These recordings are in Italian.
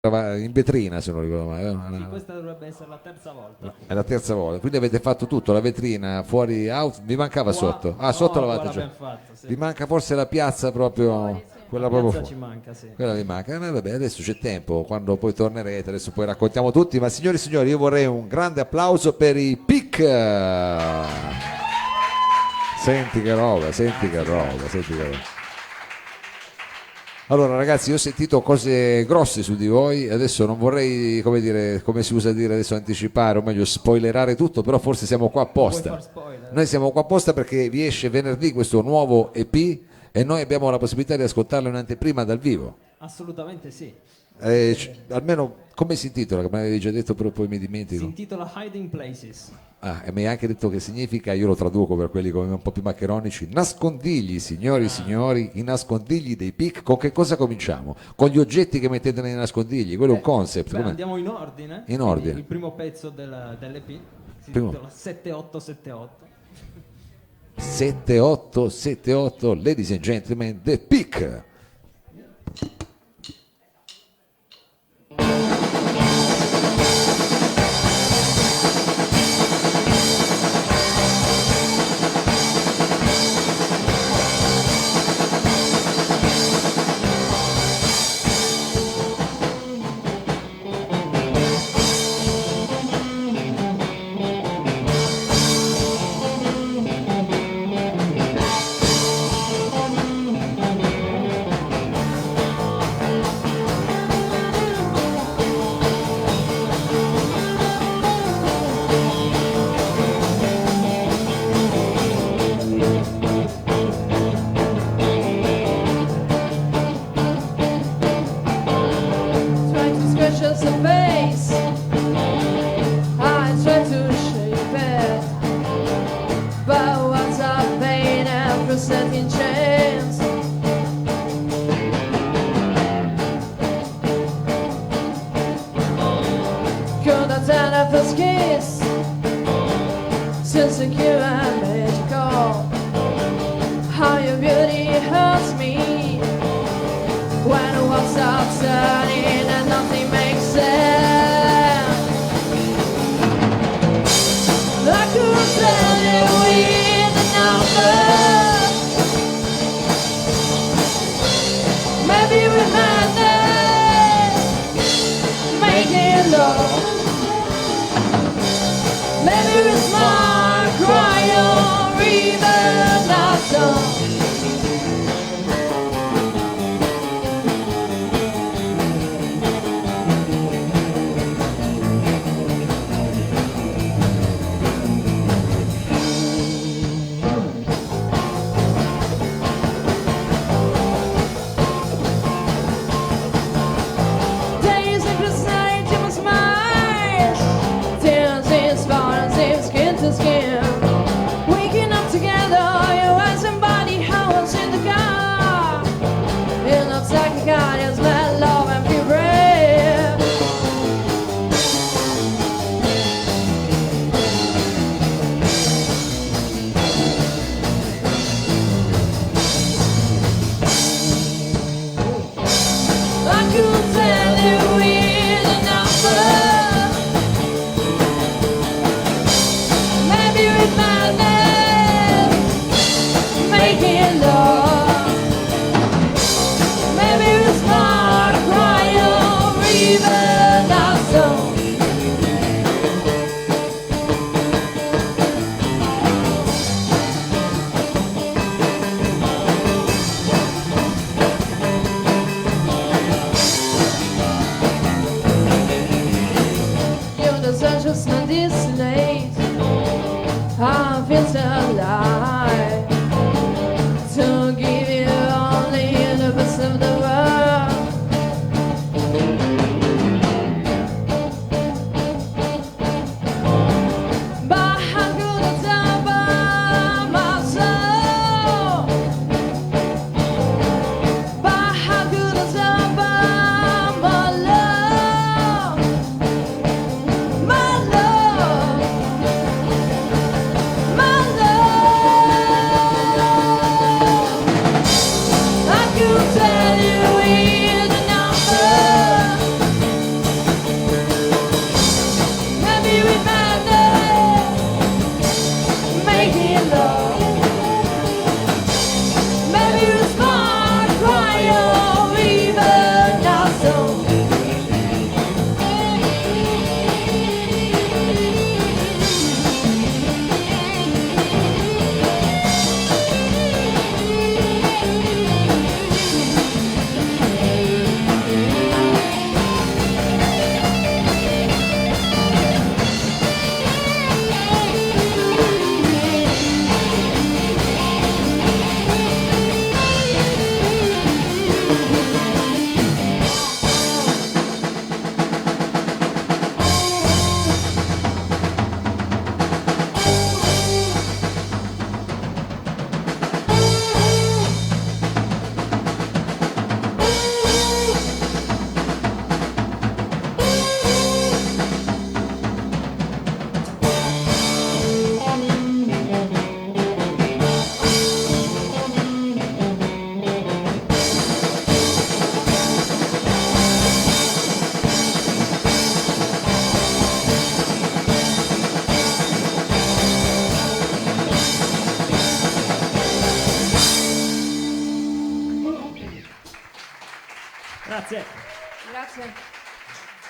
in vetrina, se non ricordo male. Sì, questa dovrebbe essere la terza volta. È la terza volta, quindi avete fatto tutto, la vetrina, fuori out, vi mancava Qua, sotto? Ah, no, sotto qua l'avete già. l'abbiamo fatta, sì. Vi manca forse la piazza proprio, quella La proprio piazza fuori. ci manca, sì. Quella vi manca. Vabbè, adesso c'è tempo, quando poi tornerete, adesso poi raccontiamo tutti, ma signori e signori, io vorrei un grande applauso per i PIC. Senti che roba, senti che roba, senti che roba. Allora ragazzi, io ho sentito cose grosse su di voi, adesso non vorrei, come dire, come si usa dire adesso, anticipare, o meglio spoilerare tutto, però forse siamo qua Vuoi apposta. far spoiler? Noi siamo qua apposta perché vi esce venerdì questo nuovo EP e noi abbiamo la possibilità di ascoltarlo in anteprima dal vivo. Assolutamente sì. Almeno come si intitola, che mi avevi già detto però poi mi Si dimentico. intitola Hiding Places. Ah, e mi hai anche detto che significa, io lo traduco per quelli come un po' più maccheronici, nascondigli, signori e signori, i nascondigli dei PIC. Con che cosa cominciamo? Con gli oggetti che mettete nei nascondigli, quello è un concept. Beh, com'è? andiamo in ordine. In Quindi ordine. il primo pezzo dell'EP si Primo. intitola 7878. 7878, ladies and gentlemen, the PIC. Try to scratch us a face. I try to shape it, but what's a pain after setting chains? Could I turn up a kiss? So secure and magical. How your beauty hurts me. When the world stops turning and nothing makes sense, I could tell you with a number. Maybe we manage making love. Maybe we smile, cry, or even not done. Days in precise, you must smile. Tears in spines, in skin to skin.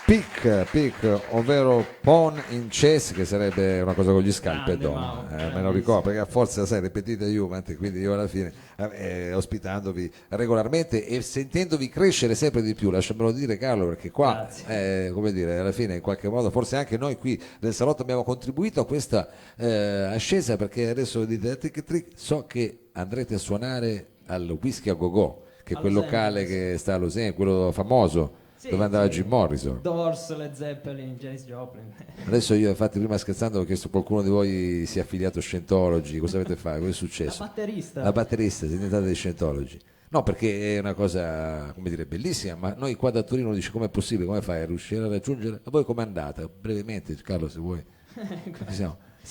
Pick, ovvero pawn in chess, che sarebbe una cosa con gli scalpi, Grande Mao, me lo ricordo, perché a forza, sai, ripetite Juventus, quindi io alla fine, ospitandovi regolarmente e sentendovi crescere sempre di più, lasciamelo dire Carlo, perché qua, come dire, alla fine in qualche modo, forse anche noi qui nel salotto abbiamo contribuito a questa ascesa, perché adesso dite so che andrete a suonare al Whisky a Go-Go, che è quel Los locale Angeles. che sta a Los Angeles, quello famoso, Sì, dove andava sì. Jim Morrison. Doors, Led Zeppelin, Janis Joplin. Adesso io infatti prima scherzando ho chiesto a qualcuno di voi si è affiliato a Scientology, cosa avete fatto? Cosa è La successo? batterista. La batterista, siete diventati dei Scientology. No, perché è una cosa, come dire, bellissima, ma noi qua da Torino dice com'è possibile, come fai a riuscire a raggiungere? A voi com'è andata? Brevemente, Carlo, se vuoi.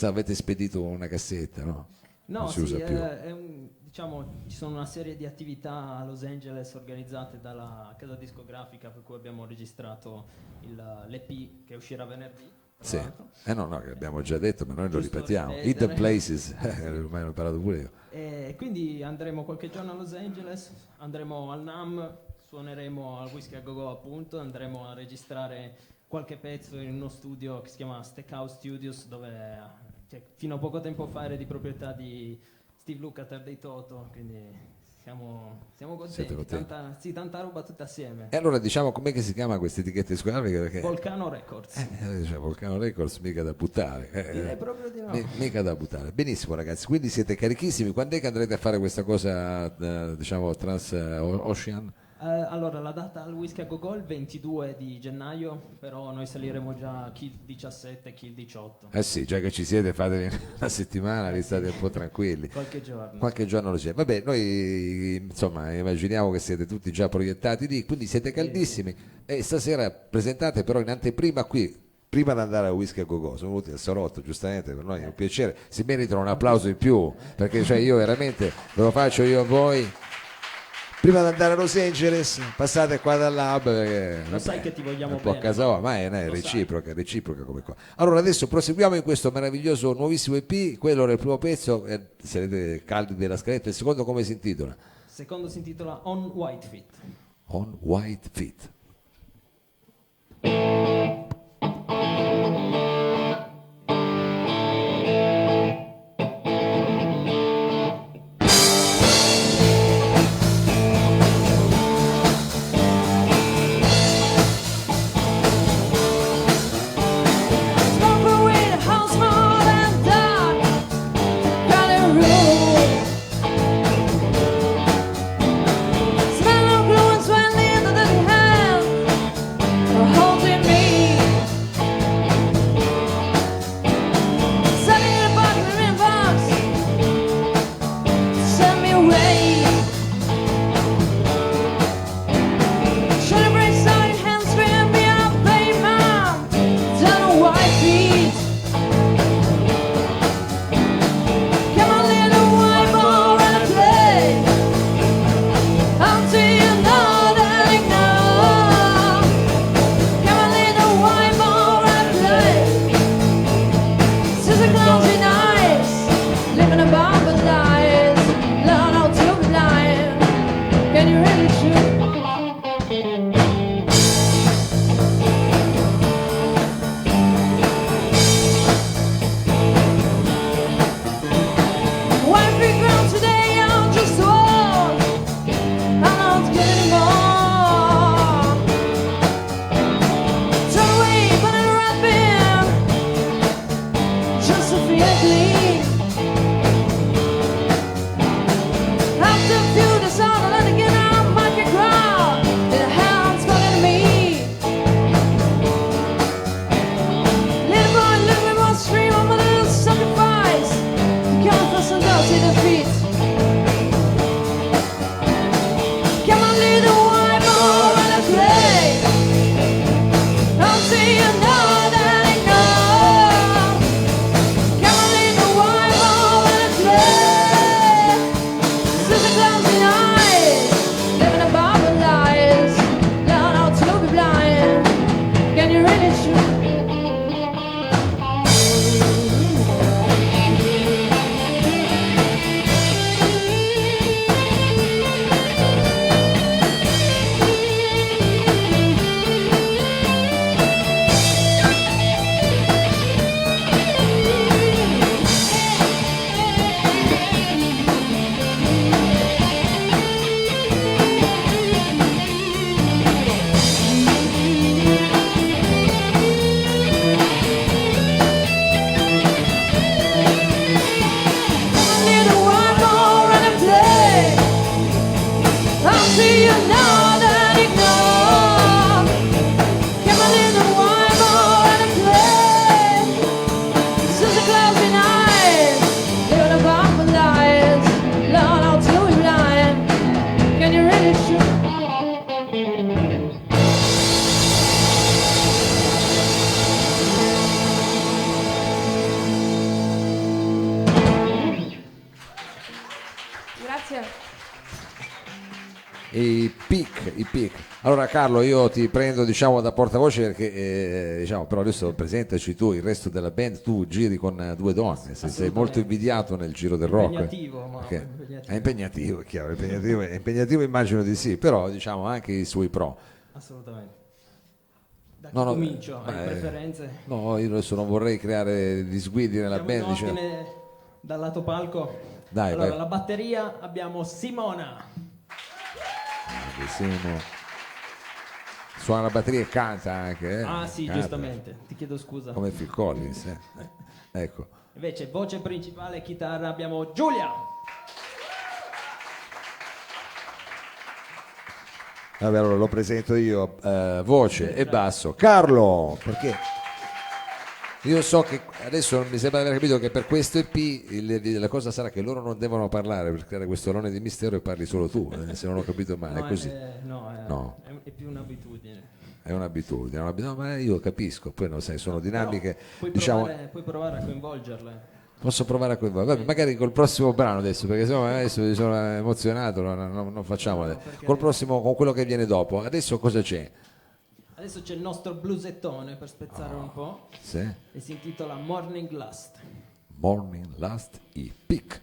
Avete spedito una cassetta, no? No, Non si sì, usa più. diciamo, ci sono una serie di attività a Los Angeles organizzate dalla casa discografica per cui abbiamo registrato l'EP che uscirà venerdì. tra Sì. l'altro. No, che abbiamo già detto, ma noi lo Giusto ripetiamo. ripetere. Hidden Places, ormai l'ho imparato pure io. E quindi andremo qualche giorno a Los Angeles, andremo al NAM, suoneremo al Whisky a Go-Go appunto, andremo a registrare qualche pezzo in uno studio che si chiama Steakhouse Studios, dove fino a poco tempo fa era di proprietà di Steve Lukather dei Toto, quindi siamo Siete contenti, contenti? tanta roba tutta assieme. E allora diciamo com'è che si chiama questa etichetta discografica? Perché Volcano Records. cioè, Volcano Records mica da buttare. Direi proprio di no. Mica da buttare. Benissimo ragazzi, quindi siete carichissimi. Quando è che andrete a fare questa cosa, diciamo, trans-ocean? Allora, la data al Whisky a Go-Go è il 22 di gennaio, però noi saliremo già chi il 17, chi il 18. Eh sì, già che ci siete, fatevi una settimana, vi state un po' tranquilli. Qualche giorno. Qualche giorno lo c'è. Vabbè, noi insomma immaginiamo che siete tutti già proiettati lì, quindi siete caldissimi. E stasera presentate però in anteprima qui. Prima di andare a Whisky a Go-Go, sono venuti al Salotto, giustamente per noi è un piacere, si meritano un applauso in più, perché cioè, io veramente ve lo faccio io a voi. Prima di andare a Los Angeles, passate qua dal lab, perché Lo sai che ti vogliamo un po' a bene. casa ma è Lo reciproca come qua. Allora adesso proseguiamo in questo meraviglioso nuovissimo EP, quello era il primo pezzo, sarete caldi della scaletta, il secondo come si intitola? Il secondo si intitola On White Feet. On White Feet. Smoke away the house small and dark. Got a room. Smell of glue and sweat in the dirty hand. Holding me. Sending in a box in a box. Send me away. Should have braced out your hands, scream me up, play mom. Down on white feet. Come on, little white ball and play. Until you know that I know. Come on, little white ball and play. Sister clowns in eyes, living above the lies. Learn how to be blind. Can you really shoot? White feet ground today, I'm just old. I'm not getting more. Turn away, put it right there. Just to feel clean. After a few days on, I let it get out, might get crowd. The hound's calling me. Little boy, stream of my little sacrifice. Come for some dirty defeat. Come on, little white boy, and play. Until you know that I know. Come on, little white boy, and play. Sister clowns in eyes, living above the lies. Learn how to be blind. Can you really shoot? i pic. Allora Carlo, io ti prendo diciamo da portavoce perché diciamo, però adesso presentaci tu il resto della band, tu giri con due donne, sei molto invidiato nel giro del rock. Impegnativo, ma Perché impegnativo. è impegnativo, è chiaro, è impegnativo immagino di sì, però diciamo anche i suoi pro. Assolutamente. Da chi No, no, comincio? Hai preferenze? No, io adesso non vorrei creare disguidi nella Siamo in band. Diciamo. ordine dal lato palco. Dai, allora, vai. la batteria abbiamo Simona. Suona la batteria e canta anche. Ah sì, Canta. giustamente, ti chiedo scusa. Come Phil Collins. Ecco. Invece voce principale, chitarra, abbiamo Giulia. Vabbè, allora lo presento io, voce e basso. Carlo, perché io so che adesso mi sembra di aver capito che per questo EP la cosa sarà che loro non devono parlare per creare questo alone di mistero e parli solo tu, se non ho capito male, No, è così. no, è più un'abitudine. È un'abitudine, ma io capisco, poi non sai, sono dinamiche, Puoi diciamo, provare a coinvolgerle. posso provare a coinvolgere, vabbè, magari col prossimo brano adesso, perché sennò adesso mi sono emozionato, non facciamo adesso. Col prossimo, con quello che viene dopo, adesso cosa c'è? Adesso c'è il nostro blusettone per spezzare un po'. Sì? E si intitola Morning Lust. Morning Last i Pick.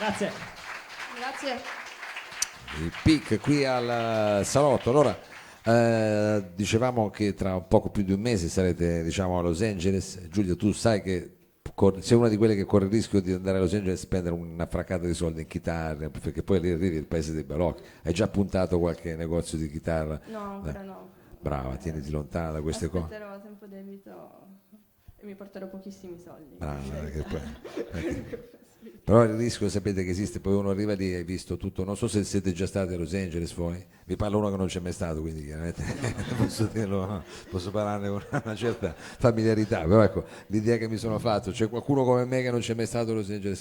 Grazie. Grazie. Il PIC qui al Salotto. Allora, dicevamo che tra un poco più di un mese sarete, diciamo, a Los Angeles. Giulio, tu sai che sei una di quelle che corre il rischio di andare a Los Angeles e spendere una fraccata di soldi in chitarre, perché poi lì arrivi il paese dei balocchi. Hai già puntato qualche negozio di chitarra? No, ancora no. Brava, tieniti lontana da queste cose. Aspetterò a tempo debito e mi porterò pochissimi soldi. Brava, che poi- Però il rischio sapete che esiste, poi uno arriva lì e hai visto tutto, non so se siete già stati a Los Angeles voi, vi parla uno che non c'è mai stato, quindi chiaramente posso dirlo, no? Posso parlarne con una certa familiarità, però ecco, l'idea che mi sono fatto, c'è qualcuno come me che non c'è mai stato a Los Angeles,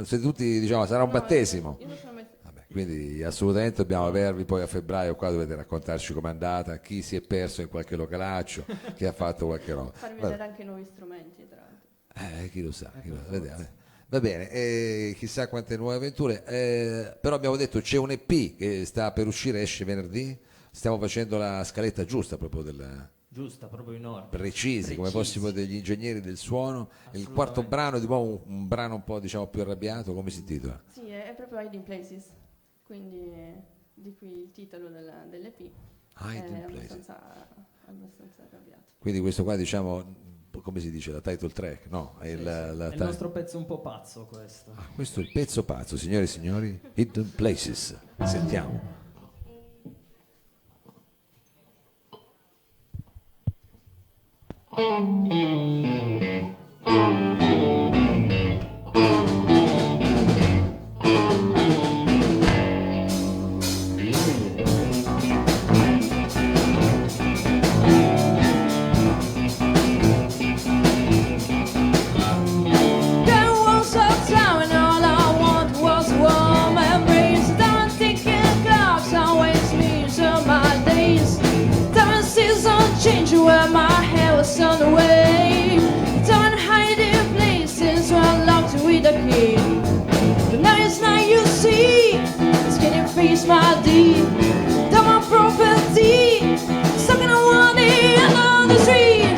se tutti diciamo sarà un battesimo. Io non sono mai... Vabbè, quindi assolutamente dobbiamo avervi poi a febbraio, qua dovete raccontarci com'è andata, chi si è perso in qualche localaccio, chi ha fatto qualche roba. farmi vedere anche nuovi strumenti, tra l'altro. Chi lo sa, vediamo. Va bene, chissà quante nuove avventure, però abbiamo detto c'è un EP che sta per uscire, esce venerdì, stiamo facendo la scaletta giusta proprio Giusta, proprio in ordine. precisi, come fossimo degli ingegneri del suono. Il quarto brano è di nuovo un brano un po' diciamo più arrabbiato, come si intitola? Sì, è proprio Hiding Places, quindi di qui il titolo dell'EP. Hiding È Places. abbastanza arrabbiato. Quindi questo qua diciamo, come si dice, la title track, no? È Sì, il, sì. la È il nostro pezzo un po' pazzo questo. questo è il pezzo pazzo, signore e signori, Hidden Places, sentiamo. There was a time when all I wanted was a warm embrace. Don't think clocks always means of my days. Time seasons change where my hair was on the way. Don't hide in places where I locked with a key. The night night you see, skinny face my deed. Done my property, stuck in a one day on the street.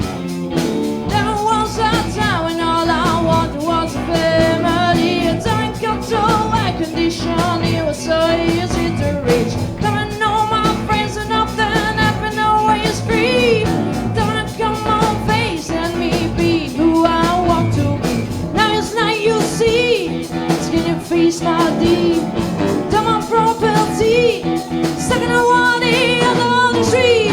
There was a time when all I wanted was a family. A time kept so high condition, it was so easy to reach. Don't I know my friends and nothing happened, always free. Don't I come on face and me be who I want to be. Now it's night you see, skinny face my deep. Done my property, stuck in a one on the street.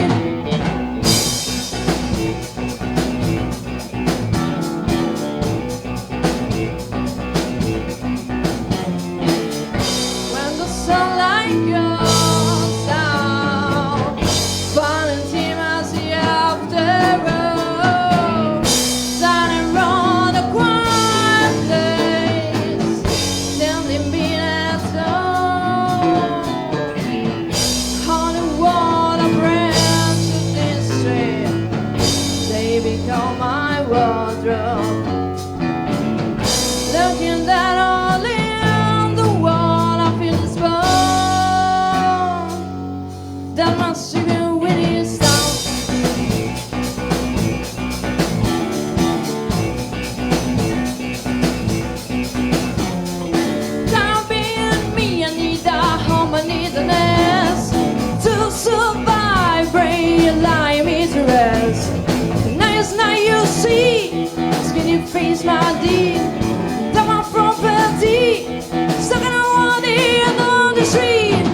When the sunlight goes down, finding as the after road, standing round the quiet place, standing being at home. On the water branch of this street, they become my wardrobe. Looking that all in the wall, I feel this bone that must have been winning sound. Time being me, I need a home, I need a nest to survive, rely me to rest. The nice night you see, skinny face my deed. Done my property, stuck in a one day on the street.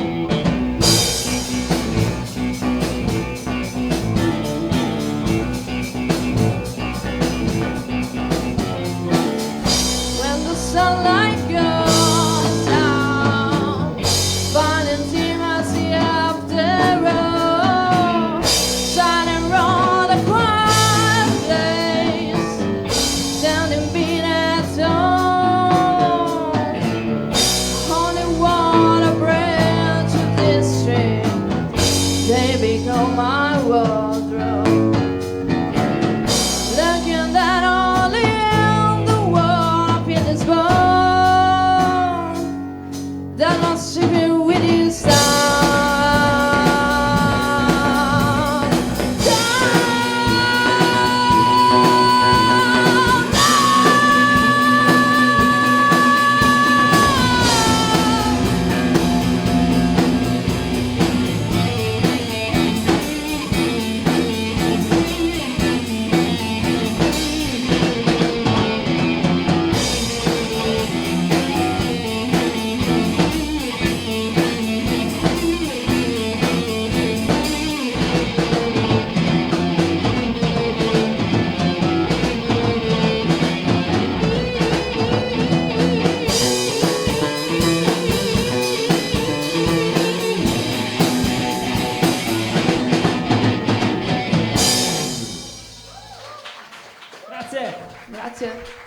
When the sunlight goes down, finding team as the after road, shining round a quiet place, standing being at home. Only water branch of this street, they become my wardrobe. Looking that all in the world, I feel this bone that must have been with you sound. Grazie.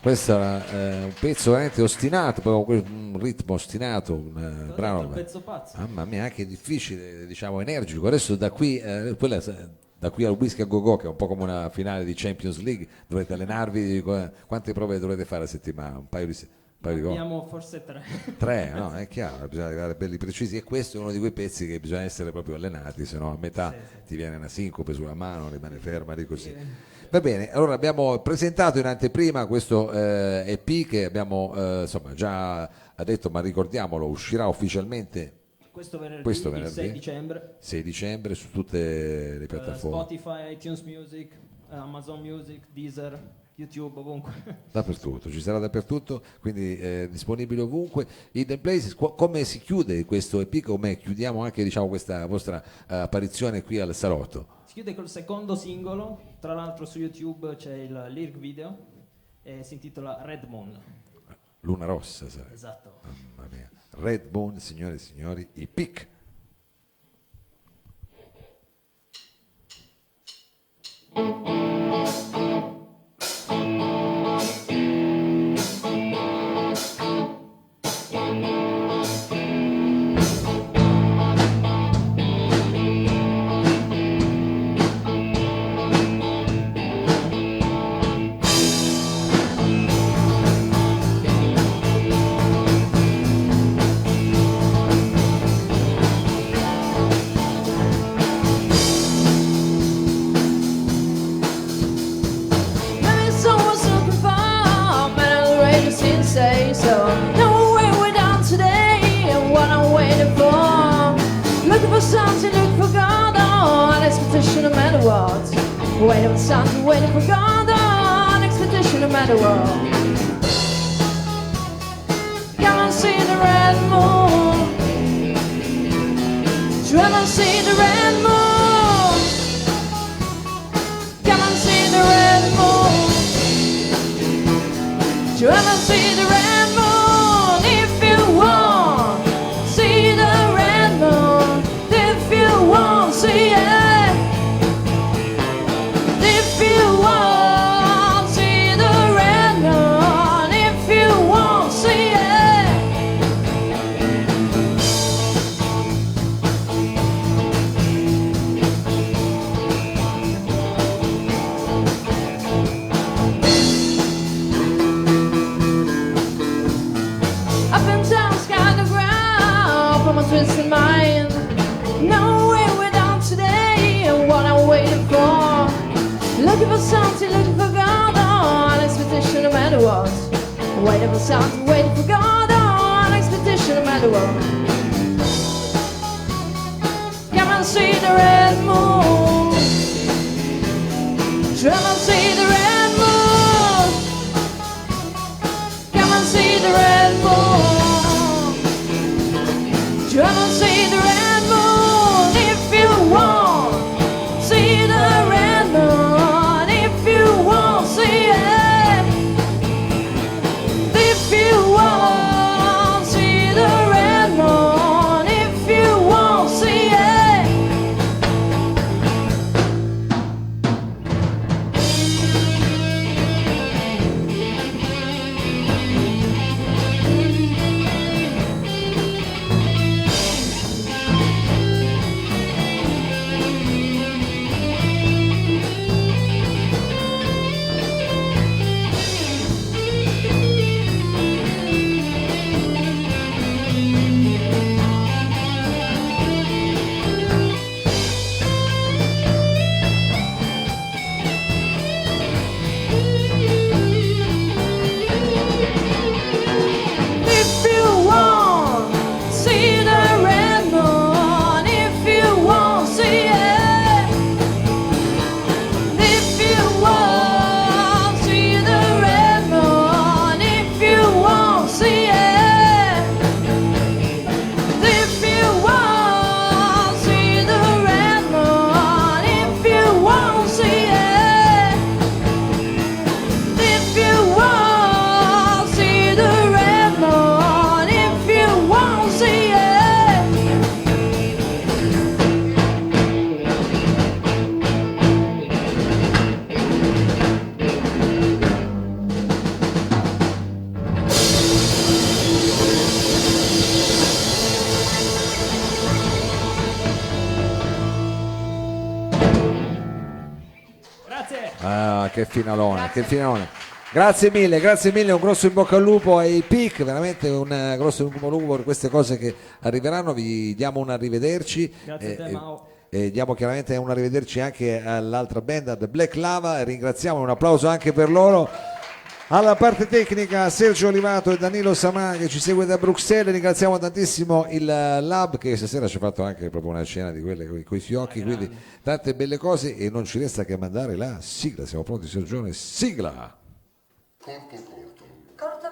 Questo era un pezzo veramente ostinato, proprio un ritmo ostinato, un brano. Un pezzo pazzo. Mamma mia, anche difficile, diciamo energico. Adesso da qui, da qui al Whisky a Go-Go, che è un po' come una finale di Champions League, dovete allenarvi. Quante prove dovete fare a settimana? Un paio di gol? Abbiamo forse 3. 3, no? È chiaro, bisogna arrivare belli precisi. E questo è uno di quei pezzi che bisogna essere proprio allenati, se no a metà ti viene una sincope sulla mano, rimane ferma lì così. Va bene, allora abbiamo presentato in anteprima questo EP che abbiamo insomma già detto, ma ricordiamolo, uscirà ufficialmente Questo venerdì, questo il venerdì 6 dicembre. 6 dicembre su tutte le piattaforme. Spotify, iTunes Music, Amazon Music, Deezer, YouTube, ovunque. Dappertutto, ci sarà dappertutto, quindi disponibile ovunque. Hidden Places, come si chiude questo EP, come chiudiamo anche diciamo, questa vostra apparizione qui al Salotto? Si chiude col secondo singolo, tra l'altro su YouTube c'è il lyric video e si intitola Red Moon. Luna rossa, sai. Esatto. Mamma mia. Red Moon, signore e signori, i Pic. Maybe someone's looking for mental rages in say so. No way we're down today, and what I'm waiting for. Looking for something, looking for God on expedition no matter what. Waiting for something, waiting for God on expedition no matter what. Come and see the red moon. Come and see the red moon. Come and see the red moon. Come and see the red moon if you want. See the red moon if you want. See it. If you want, see the red moon if you want. See it. Up and down, sky to ground, from a twisted mind. No way we're down today, and what I'm waiting for. Looking for something, looking for God on expedition no matter what. Waiting for something, waiting for God on expedition no matter what. Come and see the red moon. Come and see the red moon. Come and see the red moon. Come and see the red moon if you want. See the red moon if you want. See it. If you want, see the red moon if you want. See it. che finalone, che finalone. Grazie mille, un grosso in bocca al lupo ai PIC, veramente un grosso in bocca al lupo per queste cose che arriveranno, vi diamo un arrivederci. Grazie a te, Mao. E diamo chiaramente un arrivederci anche all'altra band, The Black Lava, e ringraziamo, un applauso anche per loro. Alla parte tecnica Sergio Olivato e Danilo Samà che ci segue da Bruxelles, ringraziamo tantissimo il Lab che stasera ci ha fatto anche proprio una scena di quelle con i fiocchi, quindi tante belle cose e non ci resta che mandare la sigla, siamo pronti Sergione, sigla! CortoCorto.